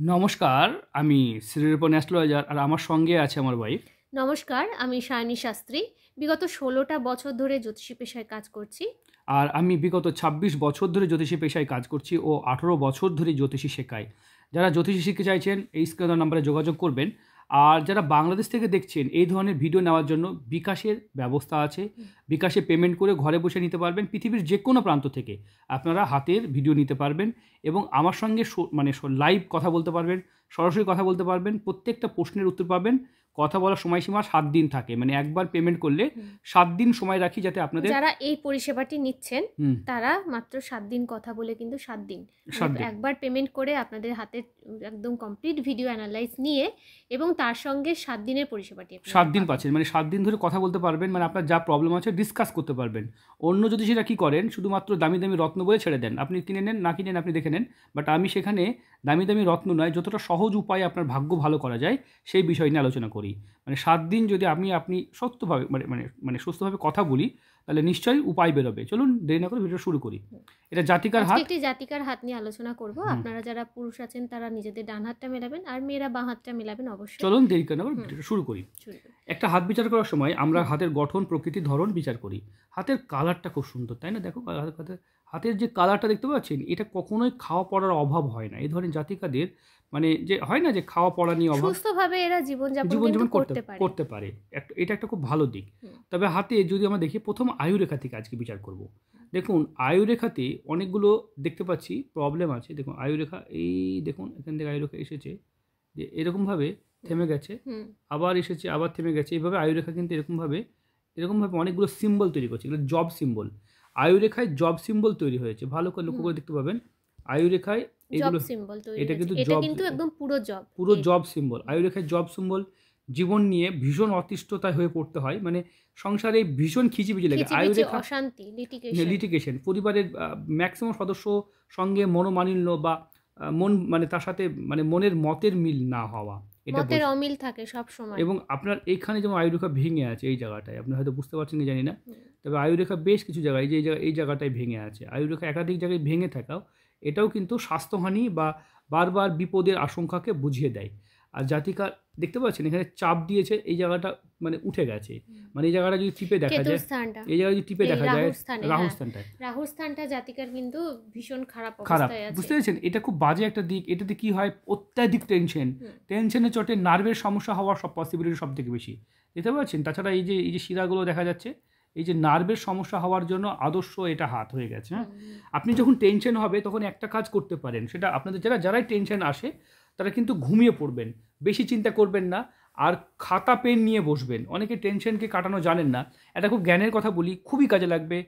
নমস্কার, আমি শ্রীরূপন অ্যাস্ট্রোলজার আর আমার সঙ্গে আছে আমার ওয়াইফ। নমস্কার, আমি সায়নী শাস্ত্রী। বিগত ১৬টা বছর ধরে জ্যোতিষী পেশায় কাজ করছি। আর আমি বিগত ২৬ বছর ধরে জ্যোতিষী পেশায় কাজ করছি ও ১৮ বছর ধরে জ্যোতিষী শেখাই। যারা জ্যোতিষী শিখতে চাইছেন এই স্ক্রিনের নাম্বারে যোগাযোগ করবেন। আর যারা বাংলাদেশ থেকে দেখছেন এই ধরনের ভিডিও নেওয়ার জন্য বিকাশের ব্যবস্থা আছে। বিকাশে পেমেন্ট করে ঘরে বসে নিতে পারবেন। পৃথিবীর যে কোনো প্রান্ত থেকে আপনারা হাতের ভিডিও নিতে পারবেন এবং আমার সঙ্গে লাইভ কথা বলতে পারবেন, সরাসরি কথা বলতে পারবেন। প্রত্যেকটা প্রশ্নের উত্তর পাবেন। কথা বলার সময়সীমা ৭ দিন থাকে, মানে একবার পেমেন্ট করলে ৭ দিন সময় রাখি যাতে আপনাদের যারা এই পরিষেবাটি নিচ্ছেন হুম তারা মাত্র ৭ দিন কথা বলে, কিন্তু ৭ দিন ৭ দিন একবার পেমেন্ট করে আপনাদের হাতে একদম কমপ্লিট ভিডিও অ্যানালাইজ নিয়ে এবং তার সঙ্গে ৭ দিনের পরিষেবাটি ৭ দিন পাচ্ছেন, মানে ৭ দিন ধরে কথা বলতে পারবেন, মানে আপনার যা প্রবলেম আছে ডিসকাস করতে পারবেন। অন্য জ্যোতিষীরা কী করেন, শুধুমাত্র দামি দামি রত্ন বলে ছেড়ে দেন, আপনি কিনে নেন না কিনেন আপনি দেখে নেন। বাট আমি সেখানে দামি দামি রত্ন নয়, যতটা সহজ উপায়ে আপনার ভাগ্য ভালো করা যায় সেই বিষয় নিয়ে আলোচনা করি। মানে ৭ দিন যদি আপনি সত্যভাবে মানে সুস্থভাবে কথা বলি তাহলে নিশ্চয়ই উপায় বেরোবে। চলুন দেরি না করে ভিডিও শুরু করি। এটা জাতিকার হাত। একটি জাতিকার হাত নিয়ে আলোচনা করব। আপনারা যারা পুরুষ আছেন তারা নিজেদের ডান হাতটা মেলাবেন আর মেয়েরা বাঁ হাতটা মেলাবেন অবশ্যই। চলুন দেরি করে না করে ভিডিওটা শুরু করি। একটা হাত বিচার করার সময় আমরা হাতের গঠন, প্রকৃতি, ধরন বিচার করি। হাতের কালারটা খুব সুন্দর, তাই না? দেখো হাতের যে কালারটা দেখতে পাচ্ছেন, এটা কখনোই খাওয়া পড়ার অভাব হয় না। এই ধরনের জাতিকাদের মানে যে হয় না যে খাওয়া পড়া নিয়ে অভাব, সুস্থভাবে এরা জীবনযাপন করতে পারে। এটা একটা খুব ভালো দিক। তবে হাতে যদি আমরা দেখি, প্রথম আয়ুরেখা থেকে আজকে বিচার করব। দেখুন আয়ুরেখাতে অনেকগুলো দেখতে পাচ্ছি প্রবলেম আছে। দেখুন আয়ুরেখা, এই দেখুন এখান থেকে আয়ুরেখা এসেছে যে এরকমভাবে থেমে গেছে, আবার এসেছে, আবার থেমে গেছে। এইভাবে আয়ুরেখা কিন্তু এরকমভাবে অনেকগুলো সিম্বল তৈরি করছে, এগুলো জব সিম্বল। আয়ুরেখায় জব সিম্বল তৈরি হয়েছে, ভালো করে লক্ষ্য করে দেখতে পাবেন। আয়ুরেখায় এগুলো, এটা কিন্তু একদম পুরো জব সিম্বল। আয়ুরেখায় জব সিম্বল। জীবন নিয়ে ভীষণ অতিষ্ঠতায় হয়ে পড়তে হয়, মানে সংসারে ভীষণ খিচিবিচি লাগে। আয়ুরেখা অশান্তি, লিটিগেশন, পরিবারের ম্যাক্সিমাম সদস্য সঙ্গে মনোমালিন্য বা মন মানে তার সাথে মানে মনের মতের মিল না হওয়া, এটা মতের অমিল থাকে সব সময়। এবং আপনার এইখানে যেমন আয়ুরেখা ভেঙে আছে, এই জায়গাটায় আপনি হয়তো বুঝতে পারছেন কি জানি না, তবে আয়ুরেখা বেশ কিছু জায়গায় এই জায়গাটায় ভেঙে আছে। আয়ুরেখা একাধিক জায়গায় ভেঙে থাকাও এটাও কিন্তু স্বাস্থ্যহানি বা বারবার বিপদের আশঙ্কাকে বুঝিয়ে দেয়। আর জাতিকার দেখতে পাচ্ছেন এখানে চাপ দিয়েছে, এই জায়গাটা মানে উঠে গেছে, মানে এই জায়গাটা যদি টিপে দেখা যায়, এই জায়গায় যদি টিপে দেখা যায় রাহুর স্থানটা জাতিকার কিন্তু ভীষণ খারাপ, বুঝতে পেরেছেন? এটা খুব বাজে একটা দিক। এটাতে কি হয়, অত্যাধিক টেনশনের চোটে নার্ভের সমস্যা হওয়ার সব পসিবিলিটি সব থেকে বেশি, দেখতে পাচ্ছেন? তাছাড়া এই যে শিরাগুলো দেখা যাচ্ছে, এই যে নার্ভের সমস্যা হওয়ার জন্য আদর্শ এটা হাত হয়ে গেছে। হ্যাঁ, আপনি যখন টেনশন হবে তখন একটা কাজ করতে পারেন, সেটা আপনাদের যারাই টেনশন আসে তারা কিন্তু ঘুমিয়ে পড়বেন, বেশি চিন্তা করবেন না, আর খাতা পেন নিয়ে বসবেন। অনেকে টেনশনকে কাটানো জানেন না, এটা খুব জ্ঞানের কথা বলি, খুবই কাজে লাগবে।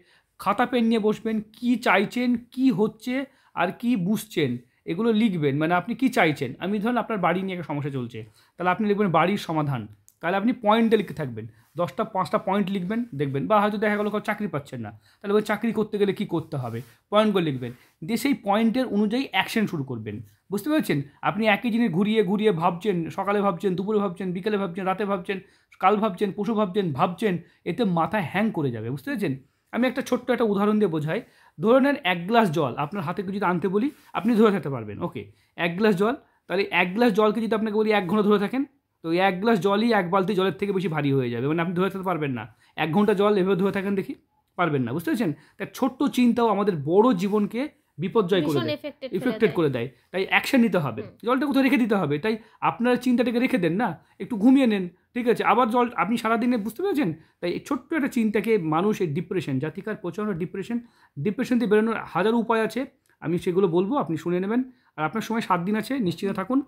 খাতা পেন নিয়ে বসবেন, কি চাইছেন, কি হচ্ছে আর কি বুঝছেন এগুলো লিখবেন। মানে আপনি কি চাইছেন, আমি ধরুন আপনার বাড়ি নিয়ে একটা সমস্যা চলছে, তাহলে আপনি লিখবেন বাড়ির সমাধান, তাহলে আপনি পয়েন্টে লিখতে থাকবেন, 10টা 5টা পয়েন্ট লিখবেন, দেখবেন। বা হয়তো দেখা গেলো চাকরি পাচ্ছেন না, তাহলে ওই চাকরি করতে গেলে কী করতে হবে পয়েন্টগুলো লিখবেন, দিয়ে সেই পয়েন্টের অনুযায়ী অ্যাকশন শুরু করবেন। বুঝতে পেরেছেন? আপনি একই জিনিস ঘুরিয়ে ঘুরিয়ে ভাবছেন, সকালে ভাবছেন, দুপুরে ভাবছেন, বিকেলে ভাবছেন, রাতে ভাবছেন, কাল ভাবছেন, পশু ভাবছেন, এতে মাথায় হ্যাং করে যাবে। বুঝতে পেরেছেন? আমি একটা ছোট্ট একটা উদাহরণ দিয়ে বোঝাই। ধরে নেন 1 গ্লাস জল আপনার হাতে যদি আনতে বলি, আপনি ধরে থাকতে পারবেন, ওকে 1 গ্লাস জল, তাহলে 1 গ্লাস জলকে যদি আপনাকে বলি 1 ঘন্টা ধরে থাকেন, তো 1 গ্লাস জলই 1 বালতি জলের থেকে বেশি ভারী হয়ে যাবে, মানে আপনি ধরে থাকতে পারবেন না। 1 ঘন্টা জল এভাবে ধরে থাকেন দেখি, পারবেন না। বুঝতে পেরেছেন? তাই ছোট্ট চিন্তাও আমাদের বড় জীবনকে বিপর্যয় করে দেয়, ইফেক্টেড করে দেয়। তাই অ্যাকশন নিতে হবে, জলটা কোথাও রেখে দিতে হবে। তাই আপনার চিন্তাটাকে রেখে দেন না, একটু ঘুমিয়ে নেন, ঠিক আছে? আবার জল আপনি সারাদিনে, বুঝতে পেরেছেন? তাই এই ছোট্ট একটা চিন্তাকে মানুষ, এই ডিপ্রেশন, জাতিকার প্রচণ্ড ডিপ্রেশন দিয়ে বেরোনোর হাজার উপায় আছে, আমি সেগুলো বলবো, আপনি শুনে নেবেন। আর আপনার সময় 7 দিন আছে, নিশ্চিন্ত থাকুন।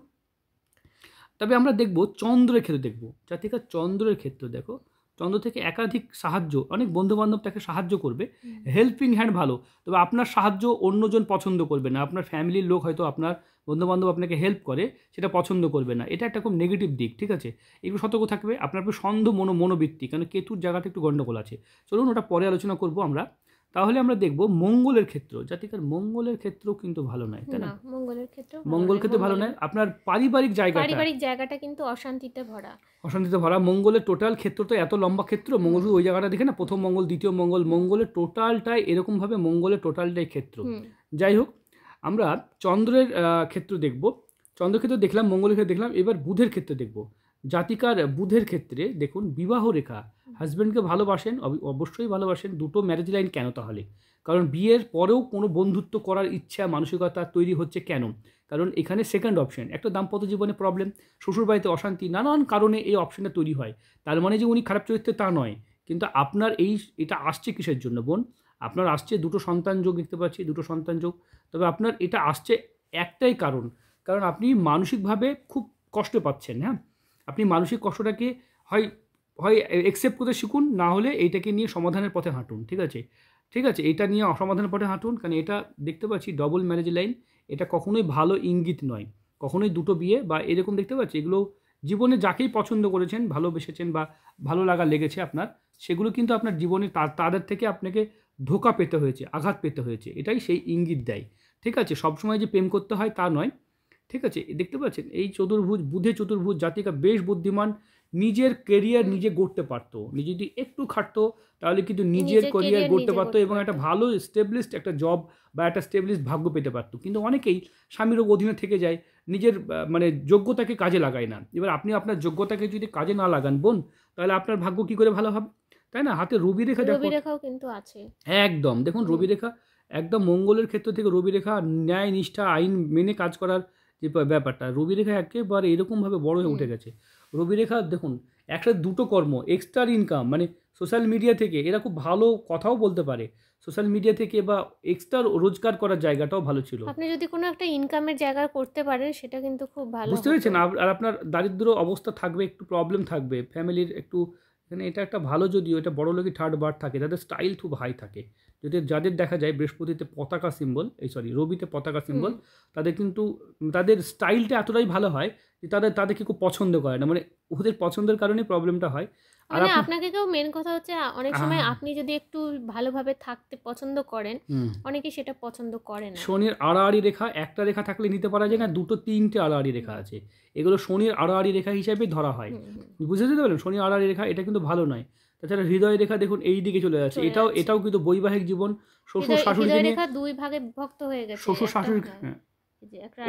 তবে আমরা দেখব চন্দ্রের ক্ষেত্রে, দেখব জাতিকার চন্দ্রের ক্ষেত্রে। দেখো চন্দ্র থেকে একাধিক সাহায্য, অনেক বন্ধুবান্ধব তাকে সাহায্য করবে, হেল্পিং হ্যান্ড ভালো। তবে আপনার সাহায্য অন্যজন পছন্দ করবে না, আপনার ফ্যামিলির লোক হয়তো আপনার বন্ধুবান্ধব আপনাকে হেল্প করে, সেটা পছন্দ করবে না, এটা একটা খুব নেগেটিভ দিক, ঠিক আছে? একটু সতর্ক থাকবে। আপনার একটু মনোবৃত্তি, কারণ কেতুর জায়গাটা একটু গণ্ডগোল আছে। চলুন ওটা পরে আলোচনা করব আমরা। তাহলে আমরা দেখব মঙ্গলের ক্ষেত্র। জাতিকার মঙ্গলের ক্ষেত্রেও কিন্তু ভালো নয়, তাই না? মঙ্গল ক্ষেত্রে ভালো নয়। আপনার পারিবারিক জায়গাটা কিন্তু অশান্তিতে ভরা। মঙ্গলের টোটাল ক্ষেত্র তো এত লম্বা ক্ষেত্র, মঙ্গল ওই জায়গাটা দেখে না, প্রথম মঙ্গল, দ্বিতীয় মঙ্গল, মঙ্গলের টোটালটাই এরকমভাবে, মঙ্গলের টোটালটাই ক্ষেত্র। যাই হোক, আমরা চন্দ্রের ক্ষেত্র দেখব। চন্দ্রক্ষেত্রে দেখলাম, মঙ্গলের ক্ষেত্রে দেখলাম, এবার বুধের ক্ষেত্রে দেখব। জাতিকার বুধের ক্ষেত্রে দেখুন বিবাহ রেখা, হাজব্যান্ডকে ভালোবাসেন, অবশ্যই ভালোবাসেন। দুটো ম্যারেজ লাইন কেন তাহলে? কারণ বিয়ের পরেও কোনো বন্ধুত্ব করার ইচ্ছা মানসিকতা তৈরি হচ্ছে কেন? কারণ এখানে সেকেন্ড অপশন, একটা দাম্পত্য জীবনে প্রবলেম, শ্বশুরবাড়িতে অশান্তি, নানান কারণে এই অপশনটা তৈরি হয়। তার মানে যে উনি খারাপ চরিত্রে তা নয়, কিন্তু আপনার এটা আসছে কিসের জন্য বোন? আপনার আসছে দুটো সন্তান যোগ, দেখতে পাচ্ছি দুটো সন্তান যোগ। তবে আপনার এটা আসছে একটাই কারণ আপনি মানসিকভাবে খুব কষ্ট পাচ্ছেন। হ্যাঁ, আপনি মানসিক কষ্টটাকে হয় হয় অ্যাকসেপ্ট করতে শিখুন, না হলে এইটাকে নিয়ে সমাধানের পথে হাঁটুন। ঠিক আছে, ঠিক আছে, এটা নিয়ে অসমাধানের পথে হাঁটুন। কারণ এটা দেখতে পাচ্ছি ডবল ম্যারেজ লাইন, এটা কখনোই ভালো ইঙ্গিত নয়। কখনোই দুটো বিয়ে বা এরকম দেখতে পাচ্ছি, এগুলো জীবনে যাকেই পছন্দ করেছেন, ভালোবেসেছেন বা ভালো লাগা লেগেছে আপনার, সেগুলো কিন্তু আপনার জীবনে তাদের থেকে আপনাকে ধোঁকা পেতে হয়েছে, আঘাত পেতে হয়েছে, এটাই সেই ইঙ্গিত দেয়। ঠিক আছে, সবসময় যে প্রেম করতে হয় তা নয়। ঠিক আছে, দেখতে পাচ্ছেন এই চতুর্ভুজ, বুধে চতুর্ভুজ জাতিকা বেশ বুদ্ধিমান, নিজের কেরিয়ার নিজে গড়তে পারতো। নিজে যদি একটু খাটতো তাহলে কিন্তু নিজের কেরিয়ার গড়তে পারতো এবং একটা ভালো স্টেবলিশড একটা জব বা একটা স্টেবলিশড ভাগ্য পেতে পারতো। কিন্তু অনেকেই স্বামীর অধীনে থেকে যায়, নিজের মানে যোগ্যতাকে কাজে লাগায় না। এবার আপনি আপনার যোগ্যতাকে যদি কাজে না লাগান বোন, তাহলে আপনার ভাগ্য কি করে ভালো হবে? তাই না? হাতে রবি রেখা দেখো, রবি রেখাও কিন্তু আছে একদম দেখুন রবি রেখা একদম মঙ্গলের ক্ষেত্র থেকে রবি রেখা, ন্যায় নিষ্ঠা আইন মেনে কাজ করার যে ব্যাপারটা, রবি রেখা একেবারে এরকমভাবে বড় হয়ে উঠে গেছে। রবি রেখা দেখুন একসাথে দুটো কর্ম, এক্সট্রা ইনকাম, মানে সোশ্যাল মিডিয়া থেকে এরা খুব ভালো কথাও বলতে পারে, সোশ্যাল মিডিয়া থেকে বা এক্সট্রা রোজগার করার জায়গাটাও ভালো ছিল। আপনি যদি কোনো একটা ইনকামের জায়গা করতে পারেন সেটা কিন্তু খুব ভালো, বুঝতে পেরেছেন? আর আপনার দারিদ্র অবস্থা থাকবে, একটু প্রবলেম থাকবে ফ্যামিলির একটু, এখানে এটা একটা ভালো, যদিও এটা বড় লোকই থার্ড বার থাকে, তাদের স্টাইল খুব হাই থাকে। যদি যাদের দেখা যায় বৃহস্পতিতে পতাকা সিম্বল, রবিতে পতাকা সিম্বল, তাদের কিন্তু তাদের স্টাইলটা এতটাই ভালো হয় যে তাদেরকে খুব পছন্দ করে না, মানে ওদের পছন্দের কারণে প্রবলেমটা হয়। আর মানে আপনাকে কেউ, মেন কথা হচ্ছে অনেক সময় আপনি যদি একটু ভালোভাবে থাকতে পছন্দ করেন, অনেকে সেটা পছন্দ করে না। শনির আড়াআড়ি রেখা, একটা রেখা থাকলে নিতে পারা যায় না, দুটো তিনটে আড়াআড়ি রেখা আছে, এগুলো শনির আড়াআড়ি রেখা হিসেবে ধরা হয়। বুঝতে পারলেন? শনির আড়াআড়ি রেখা এটা কিন্তু ভালো নয়। তাছাড়া হৃদয় রেখা দেখুন এই দিকে চলে যাচ্ছে, এটাও কিন্তু বৈবাহিক জীবন, শ্বশুর শাশুড়িকে নিয়ে, রেখা দুই ভাগে বিভক্ত হয়ে গেছে। শ্বশুর শাশুড়ি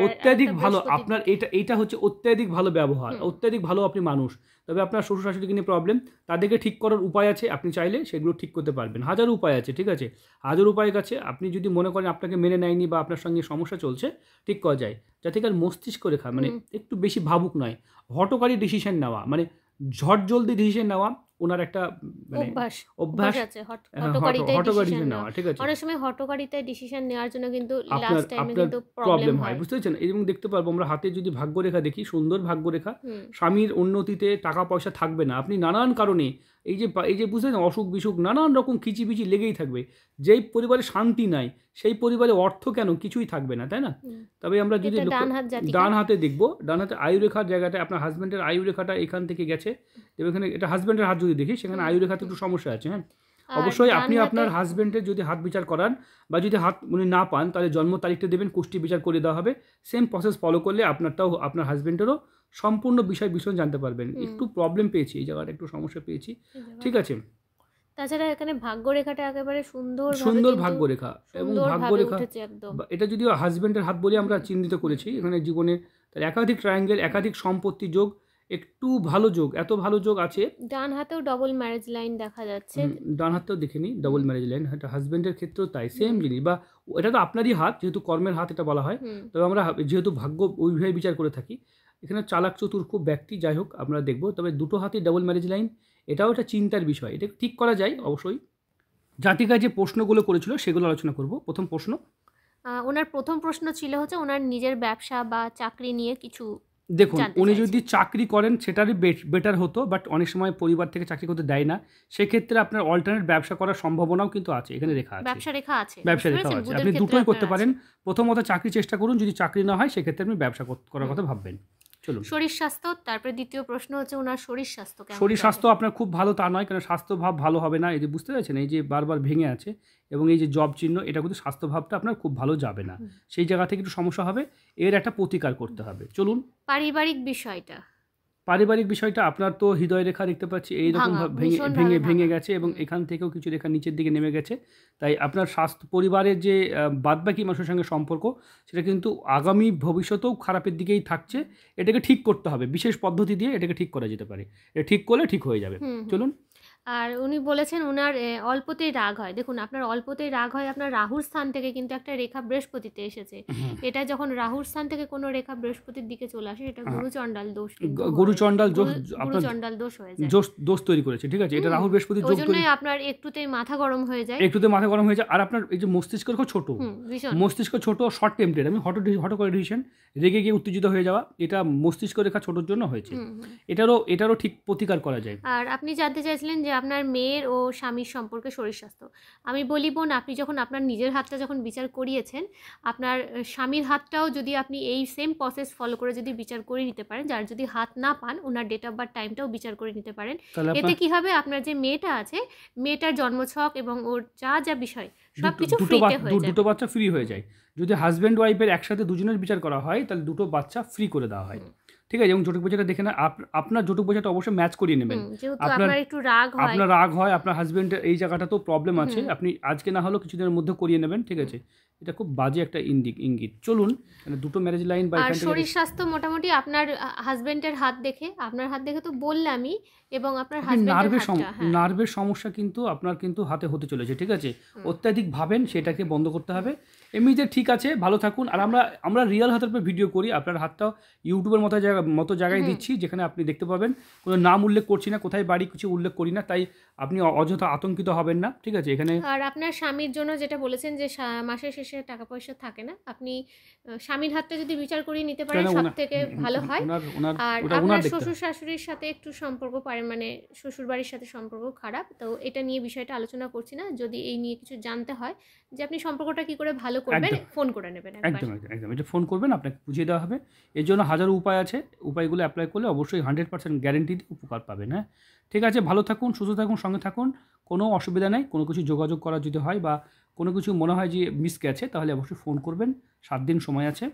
অত্যাধিক ভালো আপনার, এটা হচ্ছে অত্যাধিক ভালো ব্যবহার, অত্যাধিক ভালো আপনি মানুষ। তবে আপনার শ্বশুর শাশুড়িকে নিয়ে প্রবলেম, তাদেরকে ঠিক করার উপায় আছে, আপনি চাইলে সেগুলো ঠিক করতে পারবেন। হাজার উপায় আছে, ঠিক আছে, হাজার উপায় আছে। আপনি যদি মনে করেন আপনাকে মেনে নেয়নি বা আপনার সঙ্গে সমস্যা চলছে, ঠিক করা যায়। যাতে কার মস্তিষ্ক রেখা মানে একটু বেশি ভাবুক নয়, হঠকারী ডিসিশন নেওয়া, মানে ঝট জলদি ডিসিশন নেওয়া ওনার একটা অভ্যাস আছে, হঠকারিতা নেওয়া। ঠিক আছে, অনেক সময় হঠকারিতায় ডিসিশন নেওয়ার জন্য কিন্তু লাস্ট টাইমে কিন্তু প্রবলেম হয়, বুঝতে পারছেন? এবং দেখতে পারবো আমরা হাতে যদি ভাগ্যরেখা দেখি, সুন্দর ভাগ্যরেখা, স্বামীর উন্নতিতে টাকা পয়সা থাকবে না, আপনি নানান কারণে এই যে বুঝতে পারছেন, অসুখ বিসুখ নানান রকম খিচিবিচি লেগেই থাকবে। যেই পরিবারে শান্তি নাই সেই পরিবারে অর্থ কেন কিছুই থাকবে না, তাই না? তবে আমরা যদি ডান হাতে দেখবো, ডান হাতে আয়ুরেখার জায়গাটা, আপনার হাজব্যান্ডের আয়ুরেখাটা এখান থেকে গেছে, এবং এখানে এটা হাজব্যান্ডের হাত যদি দেখি, সেখানে আয়ুরেখাতে একটু সমস্যা আছে। হ্যাঁ, অবশ্যই আপনি আপনার হাজব্যান্ডের যদি হাত বিচার করান বা যদি হাত উনি না পান, তাহলে জন্ম তারিখটা দেবেন, কুষ্টি বিচার করে দেওয়া হবে। সেম প্রসেস ফলো করলে আপনারটাও আপনার হাজব্যান্ডেরও সম্পূর্ণ বিষয় জানতে পারবেন। একটু প্রবলেম পেয়েছি এই জায়গাটা, একটু সমস্যা পেয়েছি, ঠিক আছে। তাছাড়া এখানে ভাগ্যরেখাটা একেবারে সুন্দর ভাগ্যরেখা, এবং ভাগ্যরেখা এটা যদিও হাজব্যান্ডের হাত বলে আমরা চিহ্নিত করেছি এখানে জীবনে, তার একাধিক ট্রায়াঙ্গেল, একাধিক সম্পত্তি যোগ, একটু ভালো যোগ, এত ভালো যোগ আছে। ডান হাতেও ডবল ম্যারেজ লাইন দেখা যাচ্ছে, ডান হাতেও দেখিনি ডবল ম্যারেজ লাইন, এটা হাজব্যান্ডের ক্ষেত্রেও তাই, সেম জিনিস। বা এটা তো আপনারই হাত, যেহেতু কর্মের হাত এটা বলা হয়। তবে আমরা যেহেতু ভাগ্য ওইভাবে বিচার করে থাকি, এখানে চালাক চতুর খুব ব্যক্তি, যাই হোক আমরা দেখবো। তবে দুটো হাতে ডবল ম্যারেজ লাইন, এটাও একটা চিন্তার বিষয়, এটা ঠিক করা যায় অবশ্যই। জাতিকা যে প্রশ্নগুলো করেছিল সেগুলো আলোচনা করব। প্রথম প্রশ্ন, ওনার প্রথম প্রশ্ন ছিল হচ্ছে ওনার নিজের ব্যবসা বা চাকরি নিয়ে কিছু। দেখুন, উনি যদি চাকরি করেন সেটারই বেটার হতো, বাট অনেক সময় পরিবার থেকে চাকরি করতে দেয় না, সেক্ষেত্রে আপনার অল্টারনেট ব্যবসা করার সম্ভাবনাও কিন্তু আছে, এখানে রেখা আছে, ব্যবসা রেখা আছে। আপনি দুটোই করতে পারেন। প্রথমত চাকরি চেষ্টা করুন, যদি চাকরি না হয় সেক্ষেত্রে আপনি ব্যবসা করার কথা ভাববেন। চলুন, শরীর স্বাস্থ্য। তারপরে দ্বিতীয় প্রশ্ন হচ্ছে ওনার শরীর স্বাস্থ্য কেমন? শরীর স্বাস্থ্য আপনার খুব ভালো তা নয়, কারণ স্বাস্থ্য ভাব ভালো হবে না। এই যে বুঝতে পারছেন, এই যে বারবার ভেঙে আছে এবং এই যে জব চিহ্ন, এটা কিন্তু স্বাস্থ্য ভাবটা আপনার খুব ভালো যাবে না, সেই জায়গা থেকে একটু সমস্যা হবে, এর একটা প্রতিকার করতে হবে। চলুন, পারিবারিক বিষয়টা, পারিবারিক বিষয়টা আপনার তো হৃদয় রেখা দেখতে পাচ্ছি এইরকম ভাঙা, ভেঙে ভীষণভাবে ভেঙে ভেঙে ভাঙা। গেছে এবং এখান থেকেও কিছু রেখা নিচের দিকে নেমে গেছে। তাই আপনার স্বাস্থ্য পরিবারের যে বাদবাকি মানুষের সঙ্গে সম্পর্ক সেটা কিন্তু আগামী ভবিষ্যতেও খারাপের দিকেই থাকছে। এটাকে ঠিক করতে হবে, বিশেষ পদ্ধতি দিয়ে এটাকে ঠিক করা যেতে পারে। এটা ঠিক করলে ঠিক হয়ে যাবে। চলুন। আর উনি বলেছেন ওনার অল্পতেই রাগ হয়। দেখুন, আপনার অল্পতেই রাগ হয়, আপনার রাহুর স্থান থেকে কিন্তু একটা রেখা বৃহস্পতিতে এসেছে। এটা যখন রাহুর স্থান থেকে কোনো রেখা বৃহস্পতির দিকে চলে আসে, এটা গুরুচণ্ডাল দোষ কিন্তু হয়। গুরুচণ্ডাল দোষ আপনার গুরুচণ্ডাল দোষ হয়ে যায়। দোষ তৈরি করেছে, ঠিক আছে? এটা রাহু বৃহস্পতির ওই যোগ তৈরি, জন্যই আপনার একটুতেই মাথা গরম হয়ে যায়। একটুতে মাথা গরম হয়ে যায়। আর আপনার এই যে মস্তিষ্ক ছোট, ভীষণ। মস্তিষ্ক ছোট, শর্ট টেম্পটেড, আমি হট করে ডিসিশন, রেগে গিয়ে উত্তেজিত হয়ে যাওয়া, এটা মস্তিষ্ক রেখা ছোটোর জন্য হয়েছে। এটারও ঠিক প্রতিকার করা যায়। আর আপনি জানতে চাইছিলেন যে আপনার মেয়ের ও স্বামীর সম্পর্কে শরীর স্বাস্থ্য। আমি বলি বোন, আপনি যখন আপনার নিজের হাতটা যখন বিচার করিয়েছেন, আপনার স্বামীর হাতটাও যদি আপনি এই সেম প্রসেস ফলো করে যদি বিচার করে নিতে পারেন, যার যদি হাত না পান ওনার ডেট অফ বার্থ টাইমটাও বিচার করে নিতে পারেন। এতে কি হবে, আপনার যে মেয়েটা আছে, মেয়েটার জন্মছক এবং ওর যা যা বিষয় সবকিছু ফ্রিতে হয়ে যায়। দুটো বাচ্চা ফ্রি হয়ে যায়। যদি হাজব্যান্ড ওয়াইফের একসাথে দুজনের বিচার করা হয় তাহলে দুটো বাচ্চা ফ্রি করে দেওয়া হয়, ঠিক আছে? এবং জটক বোঝাটা দেখে না, আপনার জটক বোঝাটা অবশ্যই ম্যাচ করিয়ে নেবেন। আপনার একটু রাগ হয়, আপনার হাজব্যান্ডের এই জায়গাটা তো প্রবলেম আছে, আপনি আজকে না হলেও কিছুদিনের মধ্যে করিয়ে নেবেন, ঠিক আছে? এটা খুব বাজে একটা ইঙ্গিত। চলুন, মানে দুটো ম্যারেজ লাইন বা আর শরীর স্বাস্থ্য মোটামুটি আপনার হাজবেন্ডের হাত দেখে, আপনার হাত দেখে তো বললামই, এবং আপনার নার্ভের সমস্যা কিন্তু আপনার কিন্তু হাতে হতে চলেছে, ঠিক আছে? অত্যাধিক ভাবেন, সেটাকে বন্ধ করতে হবে। এমনিতে ঠিক আছে, ভালো থাকুন। আর আমরা রিয়েল হাতের উপর ভিডিও করি, আপনার হাতটাও ইউটিউবের মতো জায়গায় দিচ্ছি, যেখানে আপনি দেখতে পাবেন। কোনো নাম উল্লেখ করছি না, কোথায় বাড়ি কিছু উল্লেখ করি না, তাই আপনি অযথা আতঙ্কিত হবেন না, ঠিক আছে? এখানে আর আপনার স্বামীর জন্য যেটা বলেছেন যে মাসের শেষে টাকা পয়সা থাকে না, আপনি স্বামীর হাতটা যদি বিচার করিয়ে নিতে পারেন সব থেকে ভালো হয়। আর আপনার শ্বশুর শাশুড়ির সাথে একটু সম্পর্ক মানে শ্বশুর বাড়ির সাথে সম্পর্ক খারাপ, তো এটা নিয়ে বিষয়টা আলোচনা করছি না। যদি এই নিয়ে কিছু জানতে হয় যে আপনি সম্পর্কটা কি করে ভালো করবেন, ফোন করে নেবেন। একদম এটা ফোন করবেন, আপনাকে বুঝিয়ে দেওয়া হবে। এর জন্য হাজারো উপায় আছে, উপায়গুলো অ্যাপ্লাই করলে অবশ্যই 100% গ্যারেন্টি উপকার পাবেন। হ্যাঁ, ঠিক আছে, ভালো থাকুন, সুস্থ থাকুন, সঙ্গে থাকুন, কোনো অসুবিধা নেই। কোনো কিছু যোগাযোগ করা যদি হয় বা কোনো কিছু মনে হয় যে মিস গেছে, তাহলে অবশ্যই ফোন করবেন। 7 দিন সময় আছে।